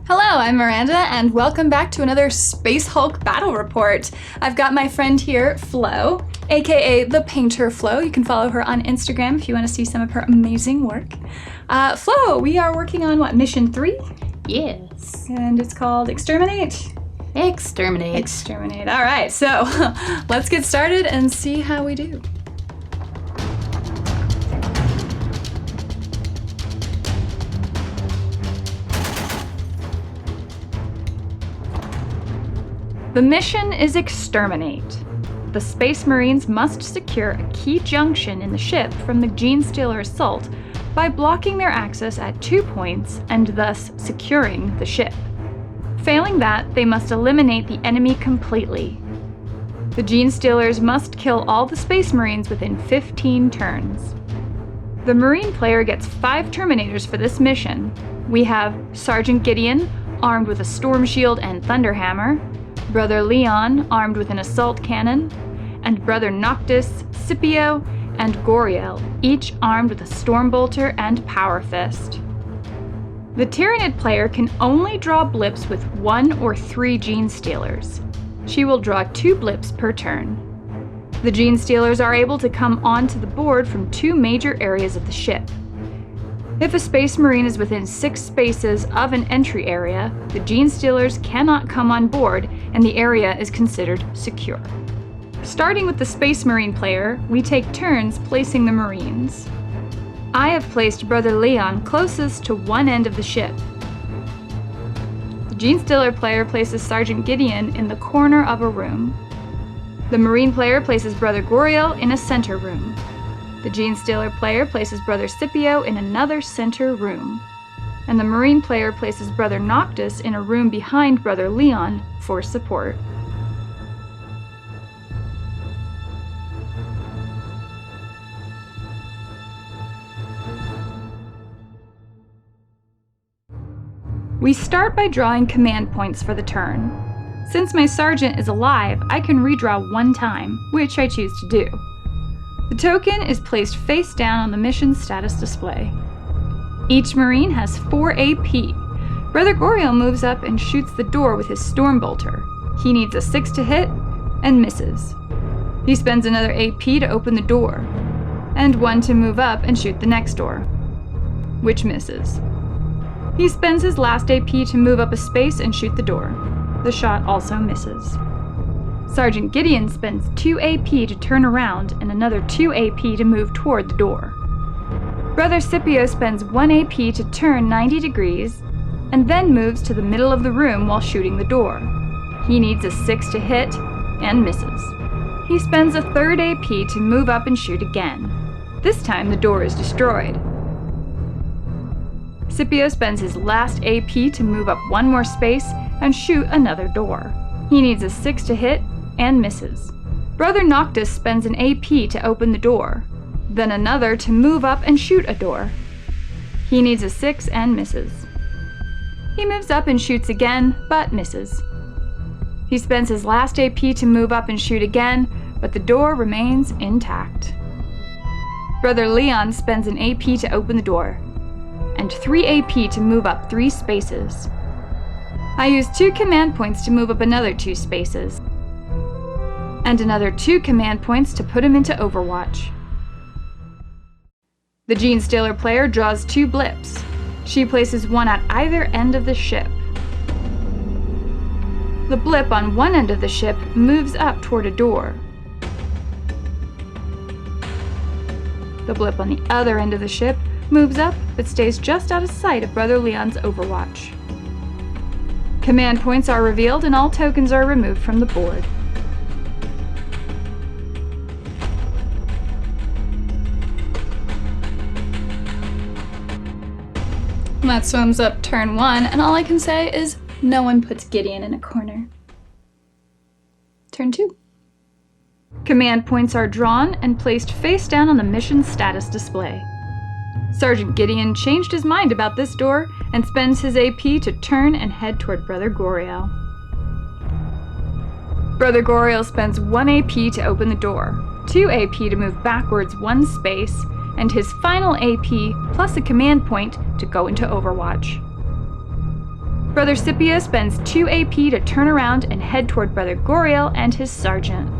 Hello, I'm Miranda, and welcome back to another Space Hulk battle report. I've got my friend here, Flo, aka the Painter Flo. You can follow her on Instagram if you want to see some of her amazing work. Flo, we are working on what, mission 3? Yes. And it's called Exterminate? Exterminate. Exterminate. All right, so let's get started and see how we do. The mission is Exterminate. The Space Marines must secure a key junction in the ship from the Genestealer assault by blocking their access at 2 points and thus securing the ship. Failing that, they must eliminate the enemy completely. The Genestealers must kill all the Space Marines within 15 turns. The Marine player gets 5 Terminators for this mission. We have Sergeant Gideon, armed with a Storm Shield and Thunderhammer, Brother Leon, armed with an assault cannon, and Brother Noctis, Scipio, and Goriel, each armed with a Stormbolter and Power Fist. The Tyranid player can only draw blips with 1 or 3 Genestealers. She will draw 2 blips per turn. The Genestealers are able to come onto the board from 2 major areas of the ship. If a Space Marine is within 6 spaces of an entry area, the Genestealers cannot come on board and the area is considered secure. Starting with the Space Marine player, we take turns placing the Marines. I have placed Brother Leon closest to one end of the ship. The Genestealer player places Sergeant Gideon in the corner of a room. The Marine player places Brother Goriel in a center room. The Genestealer player places Brother Scipio in another center room, and the Marine player places Brother Noctis in a room behind Brother Leon for support. We start by drawing command points for the turn. Since my sergeant is alive, I can redraw 1 time, which I choose to do. The token is placed face down on the mission status display. Each Marine has 4 AP. Brother Goriel moves up and shoots the door with his Stormbolter. He needs a 6 to hit and misses. He spends another AP to open the door, and 1 to move up and shoot the next door, which misses. He spends his last AP to move up a space and shoot the door. The shot also misses. Sergeant Gideon spends 2 AP to turn around and another 2 AP to move toward the door. Brother Scipio spends 1 AP to turn 90 degrees and then moves to the middle of the room while shooting the door. He needs a 6 to hit and misses. He spends a 3rd AP to move up and shoot again. This time the door is destroyed. Scipio spends his last AP to move up 1 more space and shoot another door. He needs a 6 to hit and misses. Brother Noctis spends an AP to open the door, then another to move up and shoot a door. He needs a 6 and misses. He moves up and shoots again, but misses. He spends his last AP to move up and shoot again, but the door remains intact. Brother Leon spends an AP to open the door, and 3 AP to move up 3 spaces. I use 2 command points to move up another 2 spaces, and another 2 command points to put him into Overwatch. The Genestealer player draws 2 blips. She places 1 at either end of the ship. The blip on one end of the ship moves up toward a door. The blip on the other end of the ship moves up but stays just out of sight of Brother Leon's Overwatch. Command points are revealed and all tokens are removed from the board. That sums up turn 1, and all I can say is no one puts Gideon in a corner. Turn 2. Command points are drawn and placed face down on the mission status display. Sergeant Gideon changed his mind about this door and spends his AP to turn and head toward Brother Goriel. Brother Goriel spends 1 AP to open the door, 2 AP to move backwards 1 space, and his final AP plus a command point to go into Overwatch. Brother Scipio spends 2 AP to turn around and head toward Brother Goriel and his sergeant.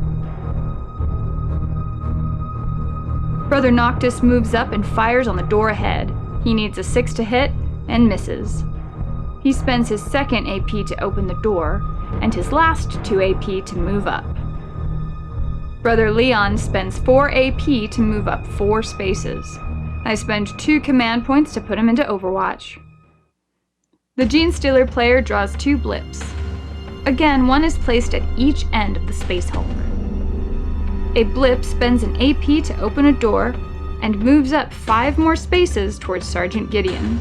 Brother Noctis moves up and fires on the door ahead. He needs a 6 to hit and misses. He spends his 2nd AP to open the door and his last 2 AP to move up. Brother Leon spends 4 AP to move up 4 spaces. I spend 2 command points to put him into Overwatch. The Genestealer player draws 2 blips. Again, one is placed at each end of the Space Hulk. A blip spends an AP to open a door and moves up 5 more spaces towards Sergeant Gideon.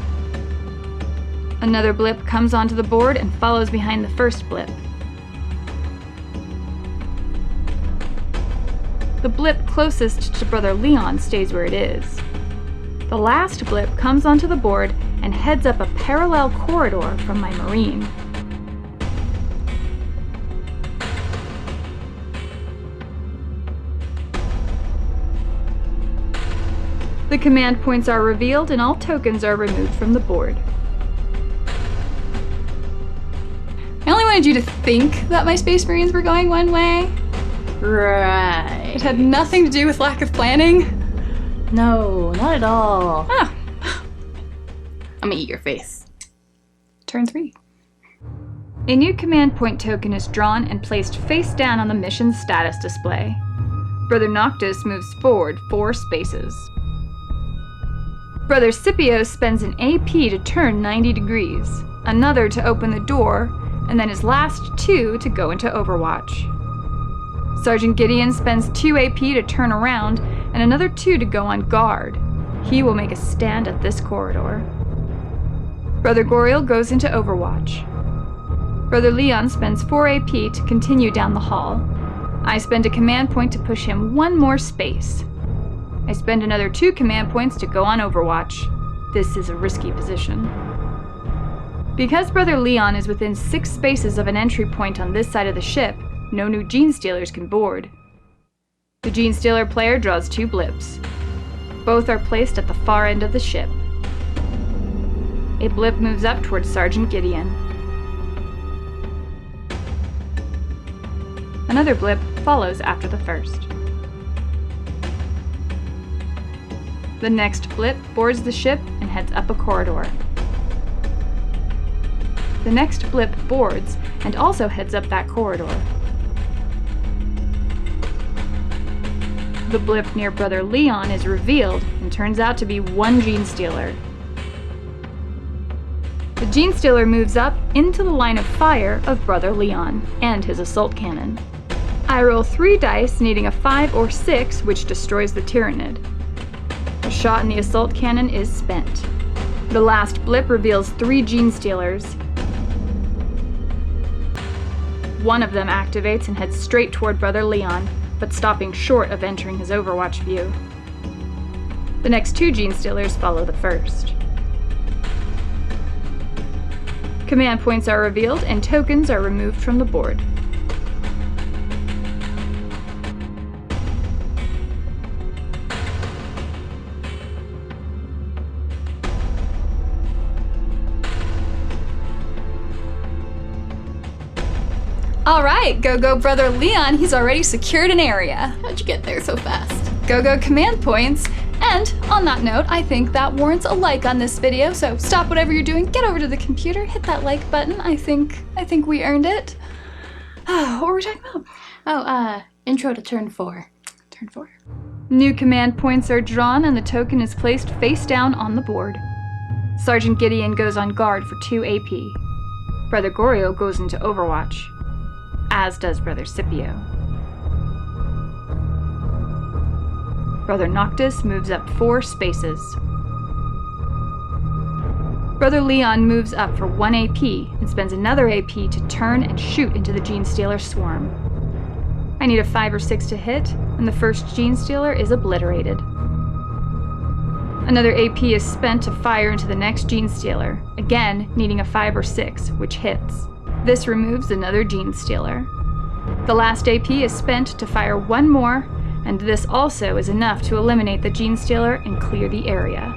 Another blip comes onto the board and follows behind the first blip. The blip closest to Brother Leon stays where it is. The last blip comes onto the board and heads up a parallel corridor from my Marine. The command points are revealed and all tokens are removed from the board. I only wanted you to think that my Space Marines were going one way. Right. It had nothing to do with lack of planning. No, not at all. Oh. I'm gonna eat your face. Turn 3. A new command point token is drawn and placed face down on the mission's status display. Brother Noctis moves forward 4 spaces. Brother Scipio spends an AP to turn 90 degrees, another to open the door, and then his last 2 to go into Overwatch. Sergeant Gideon spends 2 AP to turn around, and another 2 to go on guard. He will make a stand at this corridor. Brother Goriel goes into Overwatch. Brother Leon spends 4 AP to continue down the hall. I spend a command point to push him 1 more space. I spend another 2 command points to go on Overwatch. This is a risky position. Because Brother Leon is within 6 spaces of an entry point on this side of the ship, no new Genestealers can board. The Genestealer player draws 2 blips. Both are placed at the far end of the ship. A blip moves up towards Sergeant Gideon. Another blip follows after the first. The next blip boards the ship and heads up a corridor. The next blip boards and also heads up that corridor. The blip near Brother Leon is revealed and turns out to be 1 Genestealer. The Genestealer moves up into the line of fire of Brother Leon and his assault cannon. I roll 3 dice needing a 5 or 6, which destroys the Tyrannid. The shot in the assault cannon is spent. The last blip reveals 3 Genestealers. One of them activates and heads straight toward Brother Leon, but stopping short of entering his Overwatch view. The next 2 Genestealers follow the first. Command points are revealed and tokens are removed from the board. Alright, go Brother Leon, he's already secured an area. How'd you get there so fast? Go command points. And on that note, I think that warrants a like on this video, so stop whatever you're doing, get over to the computer, hit that like button. I think we earned it. What were we talking about? Intro to turn 4. Turn 4. New command points are drawn and the token is placed face down on the board. Sergeant Gideon goes on guard for 2 AP. Brother Goriel goes into Overwatch, as does Brother Scipio. Brother Noctis moves up 4 spaces. Brother Leon moves up for 1 AP and spends another AP to turn and shoot into the Genestealer swarm. I need a 5 or 6 to hit, and the first Genestealer is obliterated. Another AP is spent to fire into the next Genestealer, again needing a 5 or 6, which hits. This removes another Genestealer. The last AP is spent to fire 1 more, and this also is enough to eliminate the Genestealer and clear the area.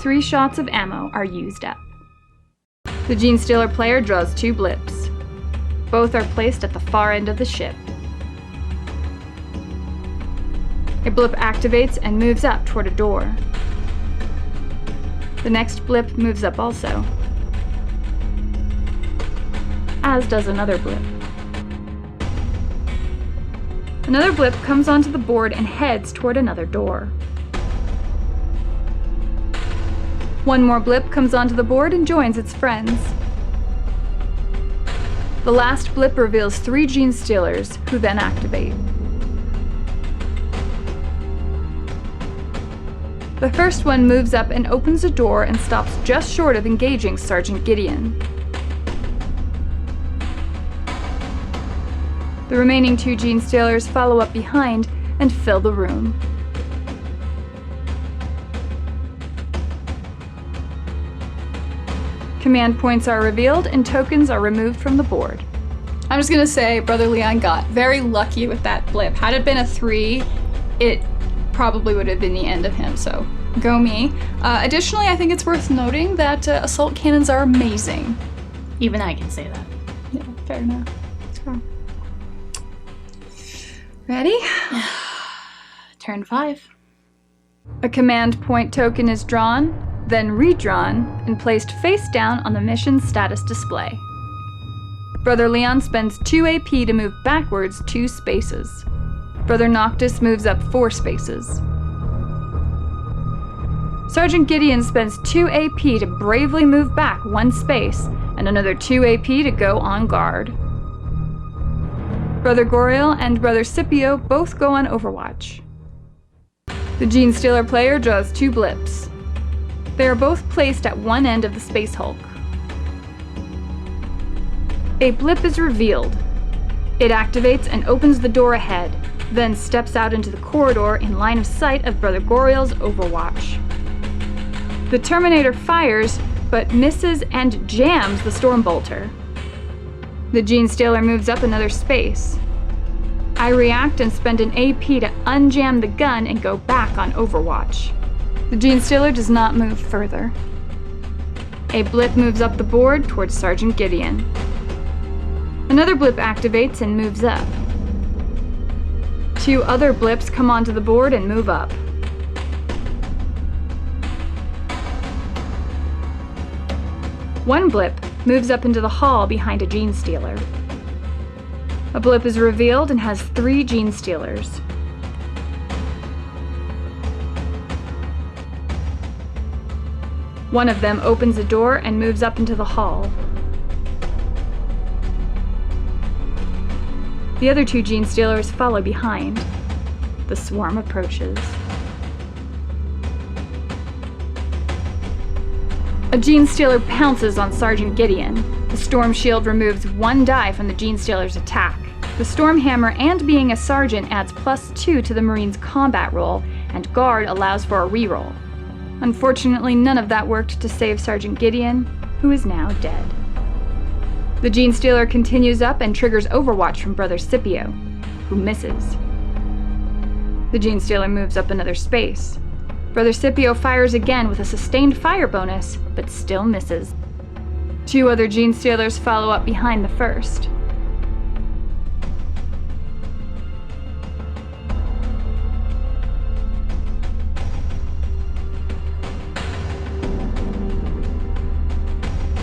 3 shots of ammo are used up. The Gene Stealer player draws 2 blips. Both are placed at the far end of the ship. A blip activates and moves up toward a door. The next blip moves up also, as does another blip. Another blip comes onto the board and heads toward another door. One more blip comes onto the board and joins its friends. The last blip reveals 3 Gene Stealers, who then activate. The first one moves up and opens a door and stops just short of engaging Sergeant Gideon. The remaining 2 Gene Stealers follow up behind and fill the room. Command points are revealed and tokens are removed from the board. I'm just gonna say Brother Leon got very lucky with that blip. Had it been a 3, it probably would have been the end of him, so go me. Additionally, I think it's worth noting that assault cannons are amazing. Even I can say that. Yeah, fair enough. So. Ready? Turn 5. A command point token is drawn, then redrawn, and placed face down on the mission's status display. Brother Leon spends 2 AP to move backwards 2 spaces. Brother Noctis moves up 4 spaces. Sergeant Gideon spends 2 AP to bravely move back 1 space, and another 2 AP to go on guard. Brother Goriel and Brother Scipio both go on Overwatch. The Gene Stealer player draws 2 blips. They are both placed at one end of the Space Hulk. A blip is revealed. It activates and opens the door ahead, then steps out into the corridor in line of sight of Brother Goriel's Overwatch. The Terminator fires, but misses and jams the Stormbolter. The Gene Stealer moves up another space. I react and spend an AP to unjam the gun and go back on Overwatch. The Gene Stealer does not move further. A blip moves up the board towards Sergeant Gideon. Another blip activates and moves up. 2 other blips come onto the board and move up. One blip moves up into the hall behind a Gene Stealer. A blip is revealed and has 3 Gene Stealers. One of them opens a door and moves up into the hall. The other 2 Gene Stealers follow behind. The swarm approaches. A Gene Stealer pounces on Sergeant Gideon. The Storm Shield removes 1 die from the Gene Stealer's attack. The Storm Hammer and being a sergeant adds +2 to the Marine's combat roll, and Guard allows for a reroll. Unfortunately, none of that worked to save Sergeant Gideon, who is now dead. The Gene Stealer continues up and triggers Overwatch from Brother Scipio, who misses. The Gene Stealer moves up another space. Brother Scipio fires again with a sustained fire bonus, but still misses. 2 other Gene Stealers follow up behind the first.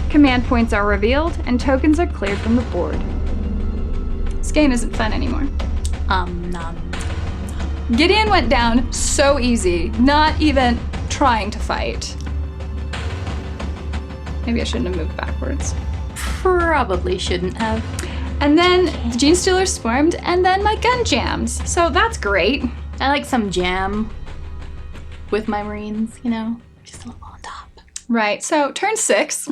Command points are revealed, and tokens are cleared from the board. This game isn't fun anymore. No. Gideon went down so easy, not even trying to fight. Maybe I shouldn't have moved backwards. Probably shouldn't have. And then the Gene Stealer swarmed, and then my gun jams. So that's great. I like some jam with my Marines, you know? Just a little on top. Right, so turn 6.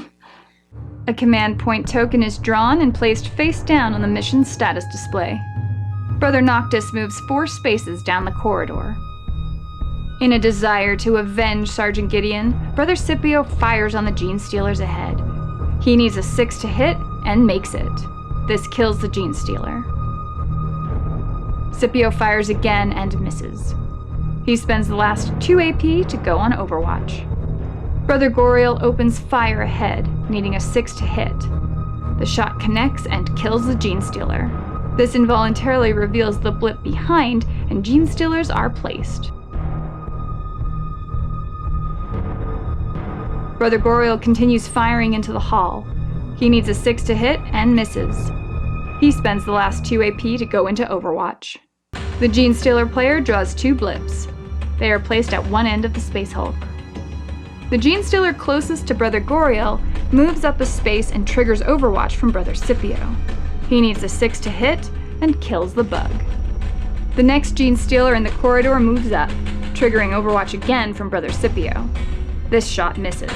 A command point token is drawn and placed face down on the mission's status display. Brother Noctis moves 4 spaces down the corridor. In a desire to avenge Sergeant Gideon, Brother Scipio fires on the Gene Stealers ahead. He needs a 6 to hit and makes it. This kills the Gene Stealer. Scipio fires again and misses. He spends the last 2 AP to go on Overwatch. Brother Goriel opens fire ahead, needing a 6 to hit. The shot connects and kills the Gene Stealer. This involuntarily reveals the blip behind, and Gene Stealers are placed. Brother Goriel continues firing into the hall. He needs a 6 to hit and misses. He spends the last 2 AP to go into Overwatch. The Gene Stealer player draws 2 blips. They are placed at one end of the Space Hulk. The Gene Stealer closest to Brother Goriel moves up a space and triggers Overwatch from Brother Scipio. He needs a 6 to hit and kills the bug. The next Gene Stealer in the corridor moves up, triggering Overwatch again from Brother Scipio. This shot misses.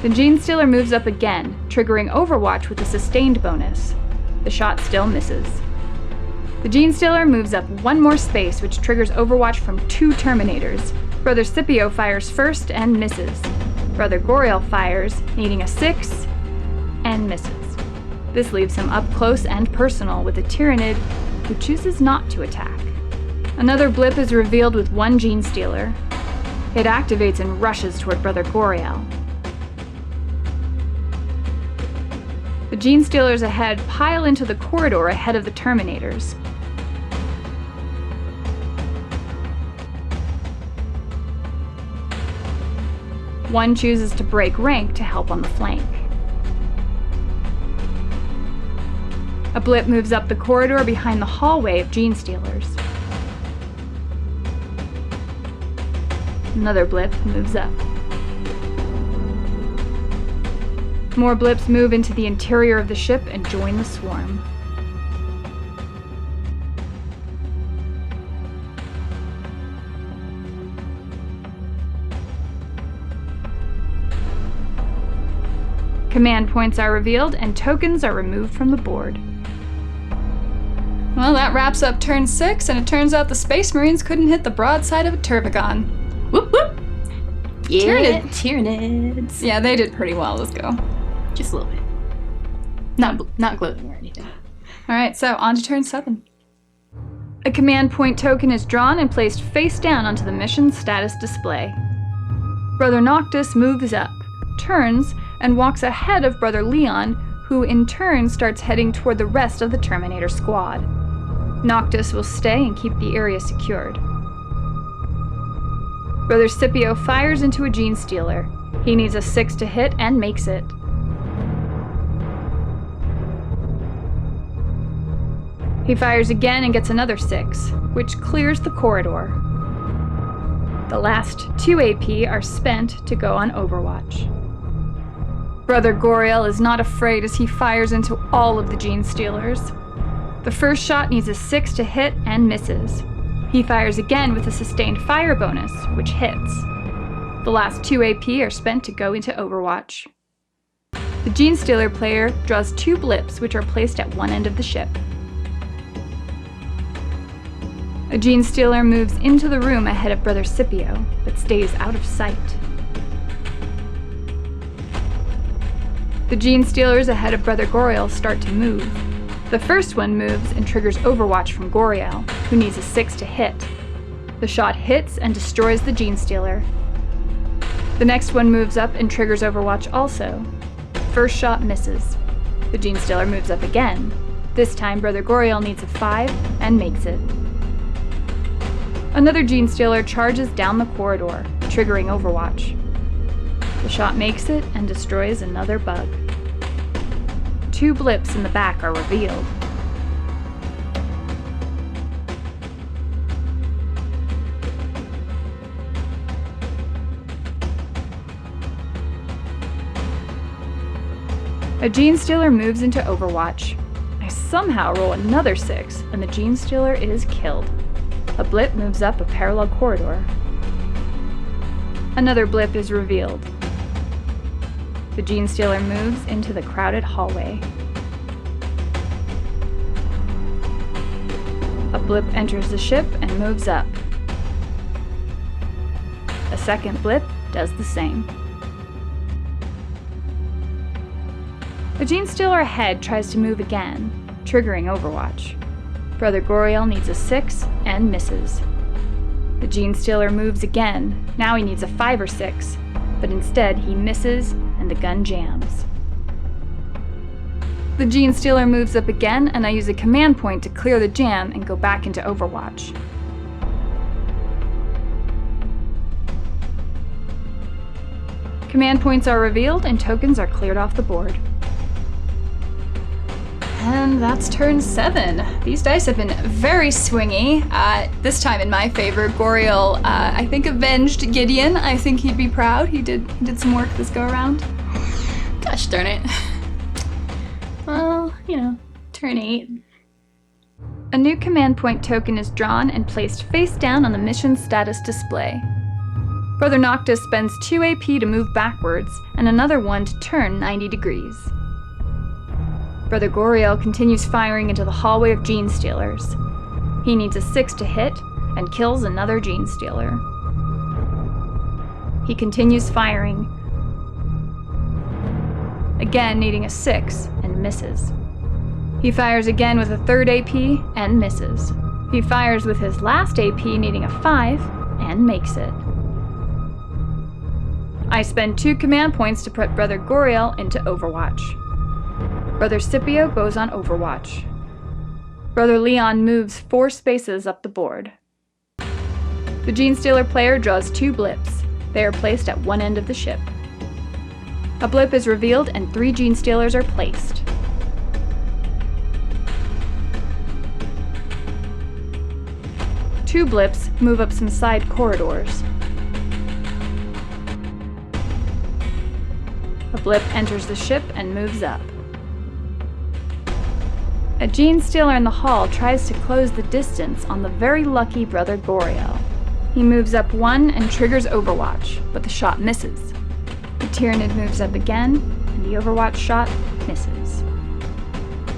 The Gene Stealer moves up again, triggering Overwatch with a sustained bonus. The shot still misses. The Gene Stealer moves up one more space, which triggers Overwatch from 2 Terminators. Brother Scipio fires first and misses. Brother Goriel fires, needing a 6, and misses. This leaves him up close and personal with a Tyrannid who chooses not to attack. Another blip is revealed with 1 Gene Stealer. It activates and rushes toward Brother Goriel. The Gene Stealers ahead pile into the corridor ahead of the Terminators. One chooses to break rank to help on the flank. A blip moves up the corridor behind the hallway of Gene Stealers. Another blip moves up. More blips move into the interior of the ship and join the swarm. Command points are revealed and tokens are removed from the board. Well, that wraps up turn 6, and it turns out the Space Marines couldn't hit the broadside of a Turbigon. Whoop whoop! Yeah, Tyrannid. Tyranids. Yeah, they did pretty well. Let's go. Just a little bit. Not gloating or anything. Alright, so on to turn 7. A command point token is drawn and placed face down onto the mission status display. Brother Noctis moves up, turns, and walks ahead of Brother Leon, who in turn starts heading toward the rest of the Terminator squad. Noctis will stay and keep the area secured. Brother Scipio fires into a Gene Stealer. He needs a 6 to hit and makes it. He fires again and gets another 6, which clears the corridor. The last 2 AP are spent to go on Overwatch. Brother Goriel is not afraid as he fires into all of the Gene Stealers. The first shot needs a 6 to hit and misses. He fires again with a sustained fire bonus, which hits. The last 2 AP are spent to go into Overwatch. The Gene Stealer player draws 2 blips, which are placed at one end of the ship. A Gene Stealer moves into the room ahead of Brother Scipio, but stays out of sight. The Gene Stealers ahead of Brother Goriel start to move. The first one moves and triggers Overwatch from Goriel, who needs a 6 to hit. The shot hits and destroys the Gene Stealer. The next one moves up and triggers Overwatch also. First shot misses. The Gene Stealer moves up again. This time Brother Goriel needs a 5 and makes it. Another Gene Stealer charges down the corridor, triggering Overwatch. The shot makes it and destroys another bug. 2 blips in the back are revealed. A Gene Stealer moves into Overwatch. I somehow roll another 6, and the Gene Stealer is killed. A blip moves up a parallel corridor. Another blip is revealed. The Gene Stealer moves into the crowded hallway. A blip enters the ship and moves up. A second blip does the same. The Gene Stealer ahead tries to move again, triggering Overwatch. Brother Goriel needs a 6 and misses. The Gene Stealer moves again. Now he needs a 5 or 6. but instead he misses and the gun jams. The Gene Stealer moves up again, and I use a command point to clear the jam and go back into Overwatch. Command points are revealed and tokens are cleared off the board. And that's turn 7. These dice have been very swingy. This time in my favor, Goriel, I think, avenged Gideon. I think he'd be proud. He did some work this go around. Gosh darn it. Well, turn 8. A new command point token is drawn and placed face down on the mission status display. Brother Noctis spends 2 AP to move backwards and another 1 to turn 90 degrees. Brother Goriel continues firing into the hallway of Gene Stealers. He needs a 6 to hit and kills another Gene Stealer. He continues firing, again needing a 6 and misses. He fires again with a 3rd AP and misses. He fires with his last AP needing a 5 and makes it. I spend 2 command points to put Brother Goriel into Overwatch. Brother Scipio goes on Overwatch. Brother Leon moves 4 spaces up the board. The Gene Stealer player draws 2 blips. They are placed at one end of the ship. A blip is revealed and 3 Gene Stealers are placed. Two blips move up some side corridors. A blip enters the ship and moves up. A Gene Stealer in the hall tries to close the distance on the very lucky Brother Goriel. He moves up 1 and triggers Overwatch, but the shot misses. The Tyrannid moves up again, and the Overwatch shot misses.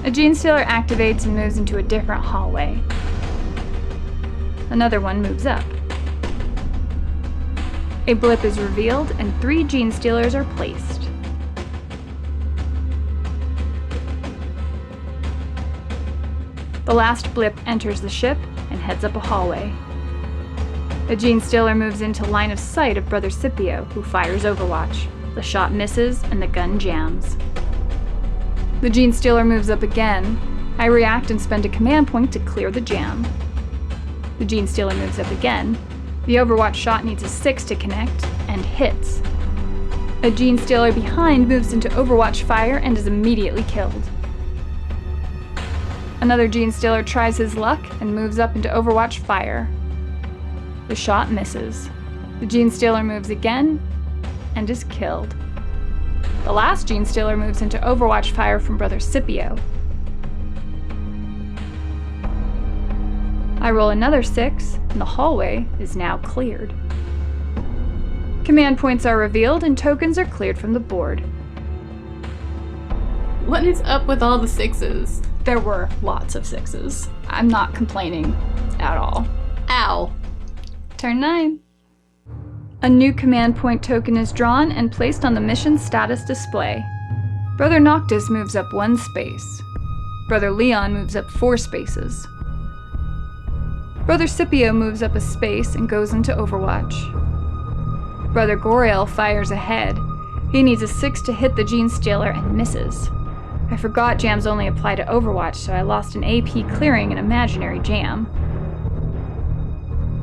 A Gene Stealer activates and moves into a different hallway. Another one moves up. A blip is revealed, and 3 Gene Stealers are placed. The last blip enters the ship and heads up a hallway. A Gene Stealer moves into line of sight of Brother Scipio, who fires Overwatch. The shot misses and the gun jams. The Gene Stealer moves up again. I react and spend a command point to clear the jam. The Gene Stealer moves up again. The Overwatch shot needs a 6 to connect and hits. A Gene Stealer behind moves into Overwatch fire and is immediately killed. Another Gene Stealer tries his luck and moves up into Overwatch fire. The shot misses. The Gene Stealer moves again and is killed. The last Gene Stealer moves into Overwatch fire from Brother Scipio. I roll another 6, and the hallway is now cleared. Command points are revealed and tokens are cleared from the board. What is up with all the 6s? There were lots of 6s. I'm not complaining at all. Ow. Turn 9. A new command point token is drawn and placed on the mission status display. Brother Noctis moves up 1 space. Brother Leon moves up 4 spaces. Brother Scipio moves up a space and goes into Overwatch. Brother Goriel fires ahead. He needs a 6 to hit the Gene Stealer and misses. I forgot jams only apply to Overwatch, so I lost an AP clearing an imaginary jam.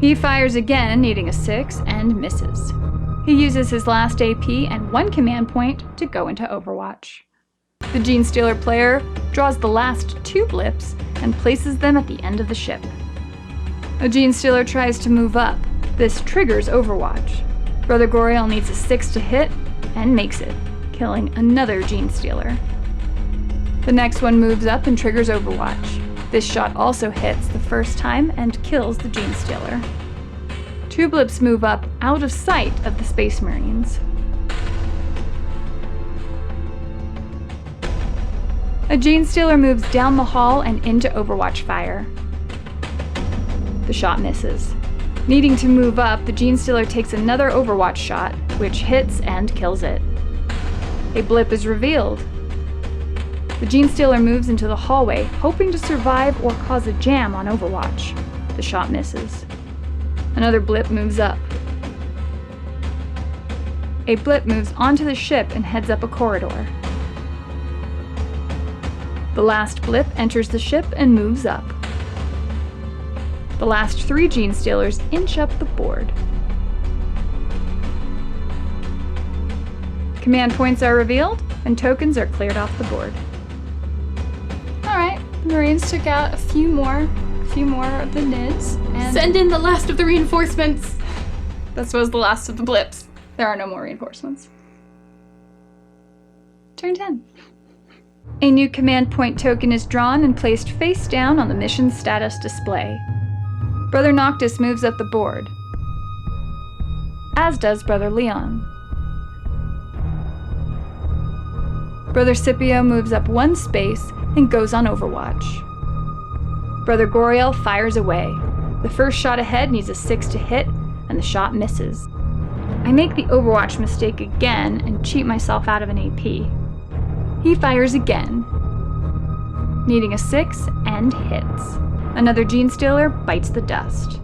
He fires again, needing a 6, and misses. He uses his last AP and 1 command point to go into Overwatch. The Gene Stealer player draws the last 2 blips and places them at the end of the ship. A Gene Stealer tries to move up. This triggers Overwatch. Brother Goriel needs a 6 to hit and makes it, killing another Gene Stealer. The next one moves up and triggers Overwatch. This shot also hits the first time and kills the Gene Stealer. 2 blips move up out of sight of the Space Marines. A Gene Stealer moves down the hall and into Overwatch fire. The shot misses. Needing to move up, the Gene Stealer takes another Overwatch shot, which hits and kills it. A blip is revealed. The Gene Stealer moves into the hallway, hoping to survive or cause a jam on Overwatch. The shot misses. Another blip moves up. A blip moves onto the ship and heads up a corridor. The last blip enters the ship and moves up. The last 3 gene stealers inch up the board. Command points are revealed, and tokens are cleared off the board. Alright, Marines took out a few more of the NIDs. And Send in the last of the reinforcements. this was the last of the blips. There are no more reinforcements. Turn 10. A new command point token is drawn and placed face down on the mission status display. Brother Noctis moves up the board, as does Brother Leon. Brother Scipio moves up 1 space and goes on Overwatch. Brother Goriel fires away. The first shot ahead needs a 6 to hit, and the shot misses. I make the Overwatch mistake again and cheat myself out of an AP. He fires again, needing a 6 and hits. Another gene stealer bites the dust.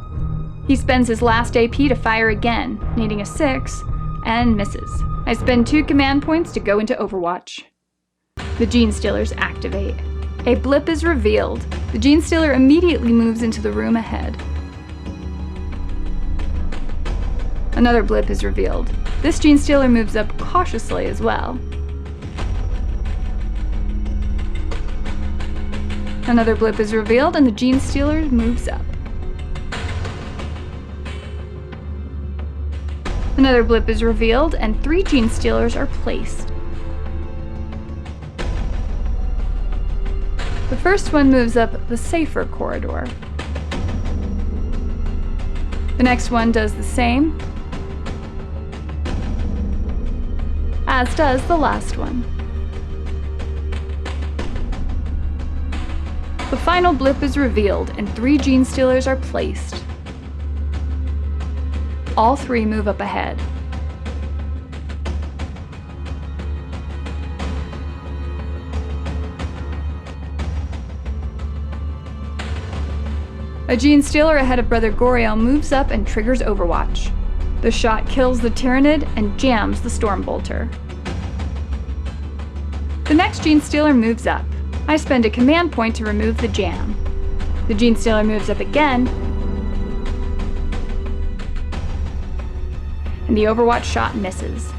He spends his last AP to fire again, needing a 6 and misses. I spend 2 command points to go into Overwatch. The gene stealers activate. A blip is revealed. The gene stealer immediately moves into the room ahead. Another blip is revealed. This gene stealer moves up cautiously as well. Another blip is revealed and the gene stealer moves up. Another blip is revealed and 3 gene stealers are placed. The first one moves up the safer corridor. The next one does the same, as does the last one. The final blip is revealed and 3 gene stealers are placed. All 3 move up ahead. A gene stealer ahead of Brother Goriel moves up and triggers Overwatch. The shot kills the Tyrannid and jams the Stormbolter. The next gene stealer moves up. I spend a command point to remove the jam. The gene stealer moves up again, and the Overwatch shot misses.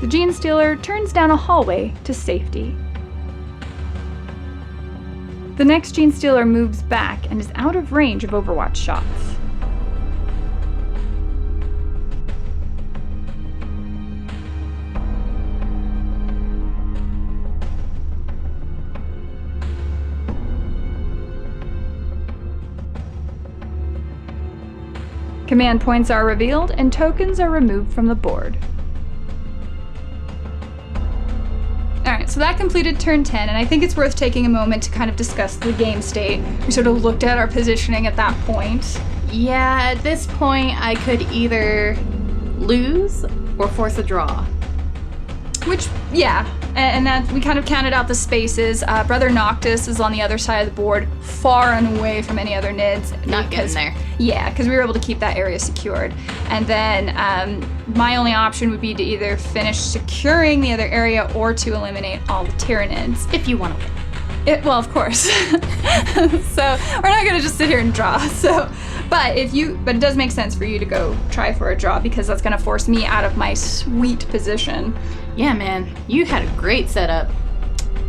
The gene stealer turns down a hallway to safety. The next gene stealer moves back and is out of range of Overwatch shots. Command points are revealed and tokens are removed from the board. Alright, so that completed turn 10, and I think it's worth taking a moment to kind of discuss the game state. We sort of looked at our positioning at that point. Yeah, at this point, I could either lose or force a draw. Which, yeah, and that we kind of counted out the spaces. Brother Noctis is on the other side of the board, far and away from any other NIDs. Not getting there. Yeah, because we were able to keep that area secured. And then my only option would be to either finish securing the other area or to eliminate all the Tyrannids. If you want to win. Well, of course. So we're not gonna just sit here and draw. But it does make sense for you to go try for a draw because that's gonna force me out of my sweet position. Yeah, man, you had a great setup.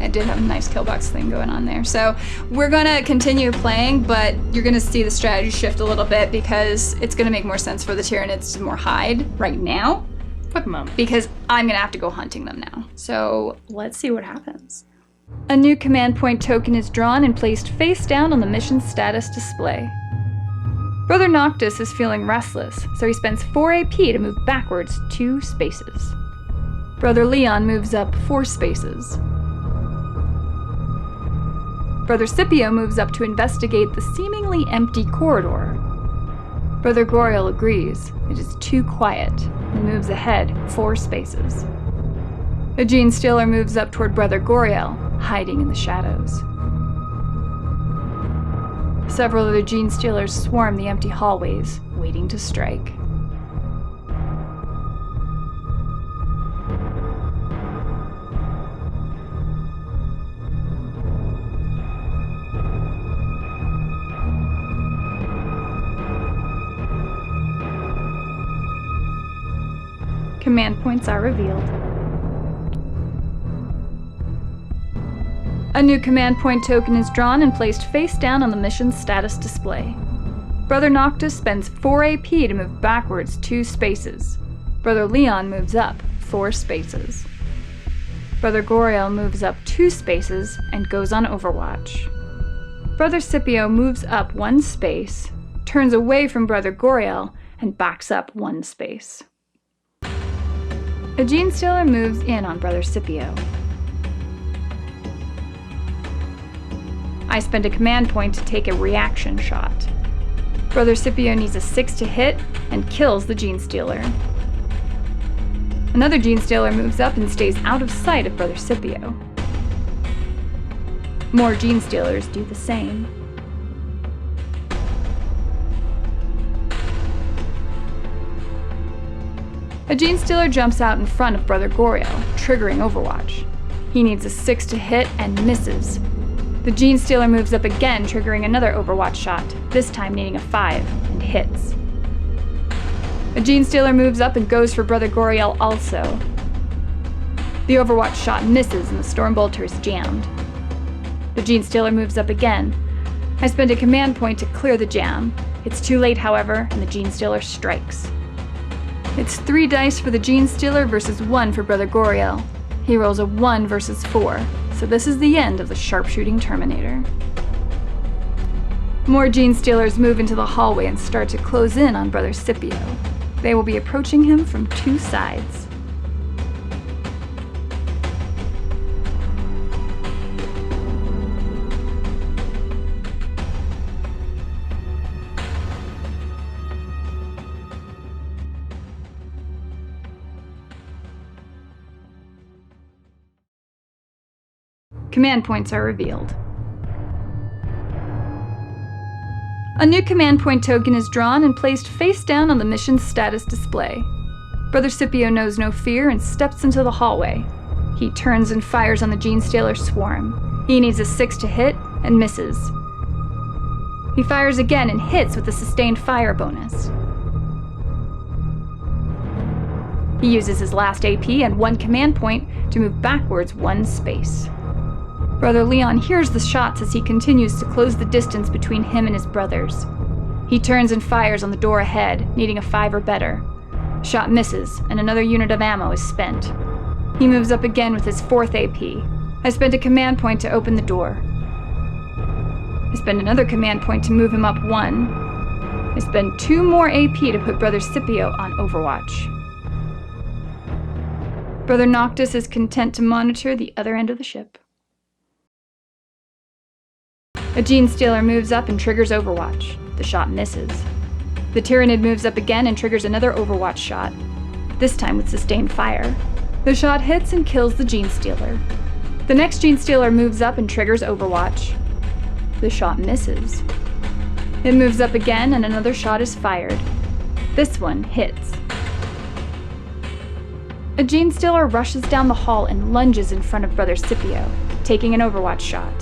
I did have a nice kill box thing going on there. So we're gonna continue playing, but you're gonna see the strategy shift a little bit because it's gonna make more sense for the Tyranids to more hide right now. Quick moment. Because I'm gonna have to go hunting them now. So let's see what happens. A new command point token is drawn and placed face down on the mission status display. Brother Noctis is feeling restless, so he spends 4 AP to move backwards 2 spaces. Brother Leon moves up 4 spaces. Brother Scipio moves up to investigate the seemingly empty corridor. Brother Goriel agrees. It is too quiet and moves ahead 4 spaces. A gene stealer moves up toward Brother Goriel, hiding in the shadows. Several other gene stealers swarm the empty hallways, waiting to strike. Command points are revealed. A new command point token is drawn and placed face down on the mission's status display. Brother Noctis spends 4 AP to move backwards 2 spaces. Brother Leon moves up 4 spaces. Brother Goriel moves up 2 spaces and goes on Overwatch. Brother Scipio moves up 1 space, turns away from Brother Goriel, and backs up 1 space. A Gene Stealer moves in on Brother Scipio. I spend a command point to take a reaction shot. Brother Scipio needs a 6 to hit and kills the Gene Stealer. Another Gene Stealer moves up and stays out of sight of Brother Scipio. More Gene Stealers do the same. A Gene Stealer jumps out in front of Brother Goriel, triggering Overwatch. He needs a 6 to hit and misses. The Gene Stealer moves up again, triggering another Overwatch shot, this time needing a 5, and hits. A Gene Stealer moves up and goes for Brother Goriel also. The Overwatch shot misses and the Stormbolter is jammed. The Gene Stealer moves up again. I spend a command point to clear the jam. It's too late, however, and the Gene Stealer strikes. It's 3 dice for the Gene Stealer versus 1 for Brother Goriel. He rolls a 1 versus 4, so this is the end of the sharpshooting Terminator. More Gene Stealers move into the hallway and start to close in on Brother Scipio. They will be approaching him from 2 sides. Command points are revealed. A new command point token is drawn and placed face down on the mission's status display. Brother Scipio knows no fear and steps into the hallway. He turns and fires on the Gene Stealer swarm. He needs a 6 to hit and misses. He fires again and hits with a sustained fire bonus. He uses his last AP and 1 command point to move backwards 1 space. Brother Leon hears the shots as he continues to close the distance between him and his brothers. He turns and fires on the door ahead, needing a 5 or better. Shot misses, and another unit of ammo is spent. He moves up again with his 4th AP. I spend a command point to open the door. I spend another command point to move him up 1. I spend 2 more AP to put Brother Scipio on Overwatch. Brother Noctis is content to monitor the other end of the ship. A Gene Stealer moves up and triggers Overwatch. The shot misses. The Tyranid moves up again and triggers another Overwatch shot, this time with sustained fire. The shot hits and kills the Gene Stealer. The next Gene Stealer moves up and triggers Overwatch. The shot misses. It moves up again and another shot is fired. This one hits. A Gene Stealer rushes down the hall and lunges in front of Brother Scipio, taking an Overwatch shot.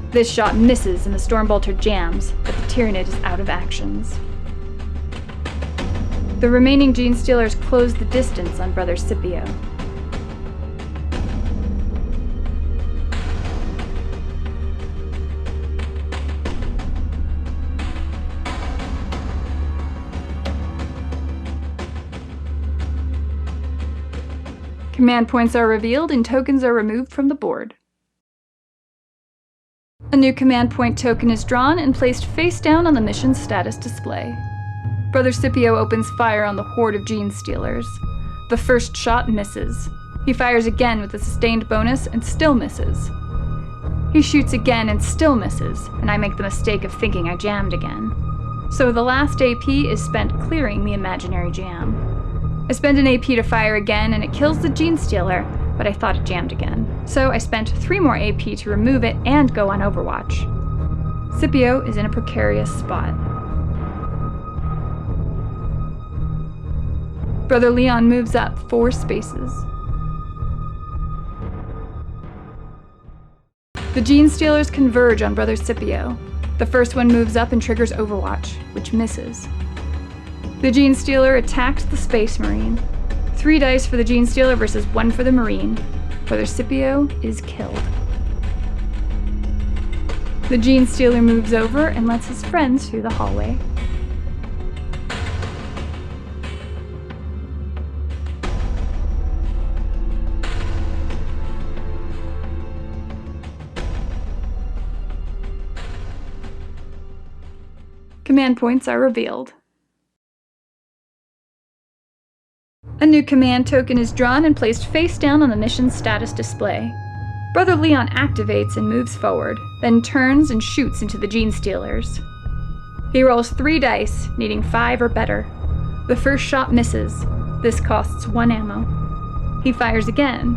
This shot misses and the Stormbolter jams, but the Tyranid is out of actions. The remaining Gene Stealers close the distance on Brother Scipio. Command points are revealed and tokens are removed from the board. A new command point token is drawn and placed face down on the mission's status display. Brother Scipio opens fire on the horde of Gene Stealers. The first shot misses. He fires again with a sustained bonus and still misses. He shoots again and still misses, and I make the mistake of thinking I jammed again. So the last AP is spent clearing the imaginary jam. I spend an AP to fire again and it kills the Gene Stealer, but I thought it jammed again. So I spent 3 more AP to remove it and go on Overwatch. Scipio is in a precarious spot. Brother Leon moves up 4 spaces. The Gene Stealers converge on Brother Scipio. The first one moves up and triggers Overwatch, which misses. The Gene Stealer attacks the Space Marine. 3 dice for the Gene Stealer versus 1 for the Marine. Brother Scipio is killed. The Gene Stealer moves over and lets his friends through the hallway. Command points are revealed. A new command token is drawn and placed face down on the mission's status display. Brother Leon activates and moves forward, then turns and shoots into the Gene Stealers. He rolls 3 dice, needing 5 or better. The first shot misses. This costs 1 ammo. He fires again.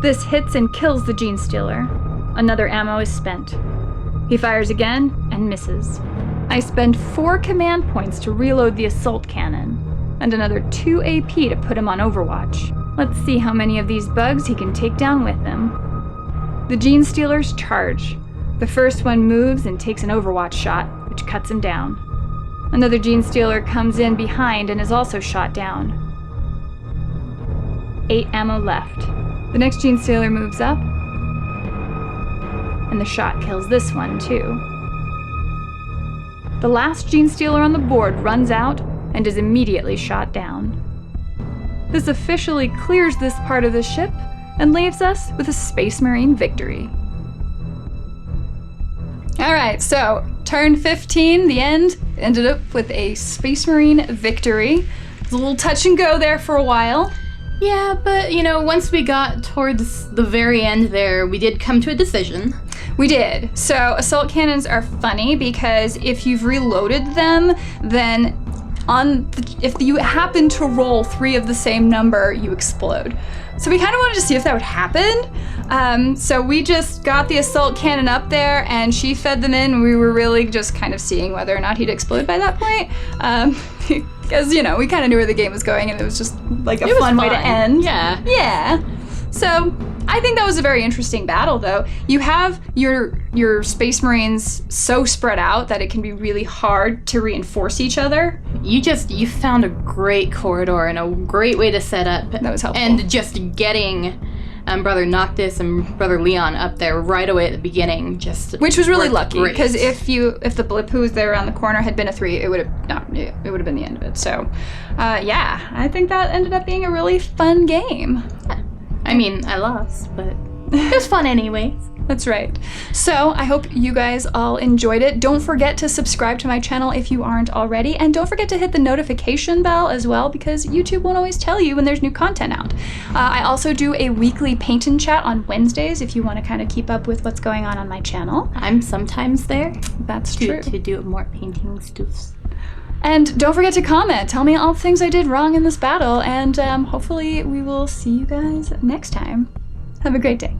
This hits and kills the Gene Stealer. Another ammo is spent. He fires again and misses. I spend 4 command points to reload the assault cannon, and another 2 AP to put him on Overwatch. Let's see how many of these bugs he can take down with him. The Gene Stealers charge. The first one moves and takes an Overwatch shot, which cuts him down. Another Gene Stealer comes in behind and is also shot down. 8 ammo left. The next Gene Stealer moves up, and the shot kills this one too. The last Gene Stealer on the board runs out and is immediately shot down. This officially clears this part of the ship and leaves us with a Space Marine victory. Alright, so turn 15, the end, ended up with a Space Marine victory. It was a little touch and go there for a while. Yeah, but once we got towards the very end there, we did come to a decision. We did. So assault cannons are funny because if you've reloaded them, then if you happen to roll 3 of the same number, you explode. So we kind of wanted to see if that would happen. So we just got the assault cannon up there and she fed them in. We were really just kind of seeing whether or not he'd explode by that point. Because, we kind of knew where the game was going and it was just like a fun way to end. Yeah. Yeah. So I think that was a very interesting battle, though. You have your Space Marines so spread out that it can be really hard to reinforce each other. You found a great corridor and a great way to set up. That was helpful. And just getting Brother Noctis and Brother Leon up there right away at the beginning, which was really lucky great. because if the blip who was there around the corner had been a 3, it would have been the end of it. So, yeah, I think that ended up being a really fun game. Yeah. I mean, I lost, but it was fun anyways. That's right. So I hope you guys all enjoyed it. Don't forget to subscribe to my channel if you aren't already, and don't forget to hit the notification bell as well because YouTube won't always tell you when there's new content out. I also do a weekly paint and chat on Wednesdays if you want to kind of keep up with what's going on my channel. I'm sometimes there. That's true. To do more painting stuff. And don't forget to comment. Tell me all the things I did wrong in this battle, and hopefully we will see you guys next time. Have a great day.